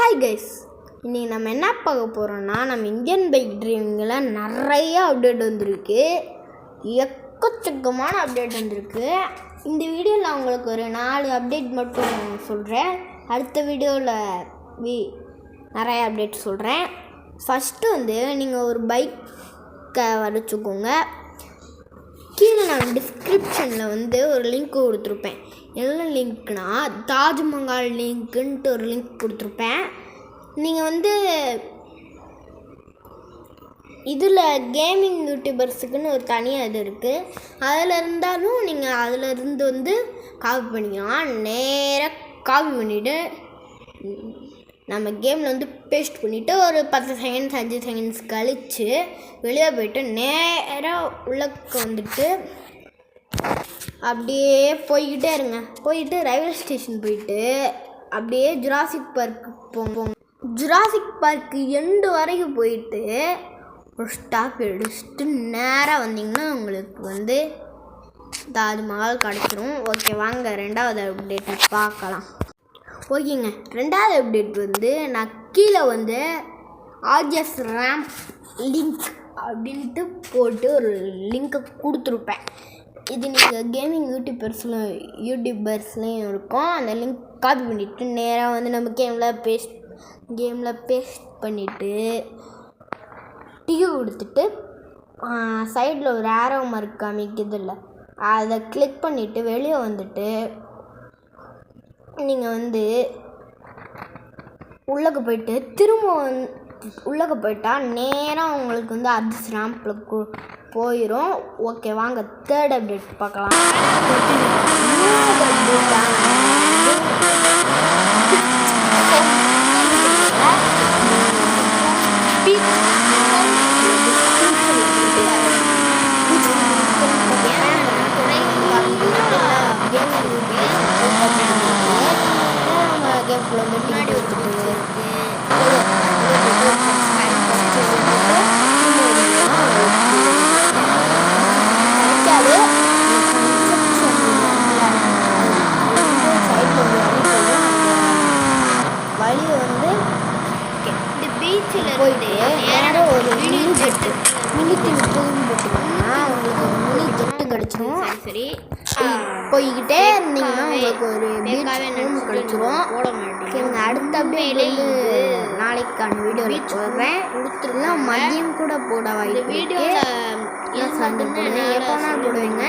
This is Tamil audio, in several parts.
ஹாய் கைஸ், இன்றைக்கி நம்ம என்ன பார்க்க போகிறோன்னா, நம்ம இந்தியன் பைக் டிரைவிங்கில் நிறைய அப்டேட் வந்திருக்கு. எக்கச்சக்கமான அப்டேட் வந்திருக்கு. இந்த வீடியோவில் உங்களுக்கு ஒரு 4 அப்டேட் மட்டும் சொல்கிறேன். அடுத்த வீடியோவில் நிறைய அப்டேட் சொல்கிறேன். ஃபஸ்ட்டு நீங்கள் ஒரு பைக்கை வச்சுக்கோங்க. கீழே நான் டிஸ்கிரிப்ஷனில் ஒரு லிங்க் கொடுத்துருப்பேன். என்ன லிங்க்னா, தாஜ்மஹால் லிங்க்குன்ட்டு ஒரு லிங்க் கொடுத்துருப்பேன். நீங்கள் இதில் கேமிங் யூடியூபர்ஸுக்குன்னு ஒரு தனியாக இது இருக்குது. அதில் இருந்தாலும் நீங்கள் அதில் காப்பி பண்ணிக்கலாம். நேராக காப்பி பண்ணிவிட்டு நம்ம கேமில் பேஸ்ட் பண்ணிவிட்டு ஒரு 10 செகண்ட்ஸ் 5 செகண்ட்ஸ் கழித்து வெளியே போய்ட்டு நேராக உள்ளக்கு அப்படியே போய்கிட்டே இருங்க. போயிட்டு ரயில்வே ஸ்டேஷன் போயிட்டு அப்படியே ஜுராசிக் பார்க்கு போங்க. ஜுராசிக் பார்க்கு எண்டு வரைக்கும் போயிட்டு ஒரு ஸ்டாப் எடுத்துட்டு நேராக வந்தீங்கன்னா உங்களுக்கு தாஜ்மஹால் கிடச்சிரும். ஓகே, வாங்க 2வது அப்டேட்டை பார்க்கலாம். ஓகேங்க, 2வது அப்டேட் நான் கீழே ஆர்ஜிஎஸ் ரேம்ப் லிங்க் அப்படின்ட்டு போட்டு ஒரு லிங்க்கை கொடுத்துருப்பேன். இது நீங்கள் கேமிங் யூடியூபர்ஸ்லேயும் இருக்கும். அந்த லிங்க் காப்பி பண்ணிவிட்டு நேராக நம்ம கேமில் பேஸ்ட் பண்ணிவிட்டு டிவி கொடுத்துட்டு சைடில் ஒரு ஆரோ மார்க் காமிக்குது இல்லை, அதை கிளிக் பண்ணிவிட்டு வெளியே வந்துட்டு நீங்கள் உள்ளக்கு போயிட்டு திரும்ப உள்ளக்கு போயிட்டால் நேராக உங்களுக்கு ஆர்ஜிஎஸ் ரேம்பில் போயிடும். ஓகே, வாங்க 3rd அப்டேட் பார்க்கலாம். போயிட்டு நேரம் ஒரு மினி ஜெட்டு போட்டிங்கன்னா உங்களுக்கு ஒரு மினி ஜெட்டு கிடச்சிரும். சரி, போய்கிட்டே இருந்தீங்கன்னா உங்களுக்கு ஒரு பீச் கிடச்சிரும். சரிங்க, அடுத்த அப்படியே நாளைக்கான வீடியோவில் போடுறேன். கொடுத்துருலாம் மதியம் கூட போட வாய்ப்பு எப்போனா போடுவீங்க.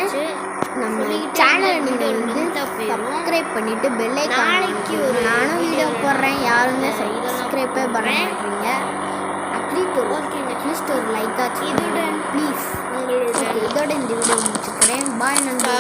நம்ம சேனலை நீங்கள் சப்ஸ்கிரைப் பண்ணிவிட்டு பெல் ஐகான், நானும் வீடியோ போடுறேன், யாருமே சப்ஸ்கிரைப்பே பண்ண மாட்டீங்க. அட்லீஸ்ட் ஒரு லைக் ஆச்சு ப்ளீஸ். இதோட இந்த வீடியோ முடிச்சுக்கிறேன். பாய் நண்பா.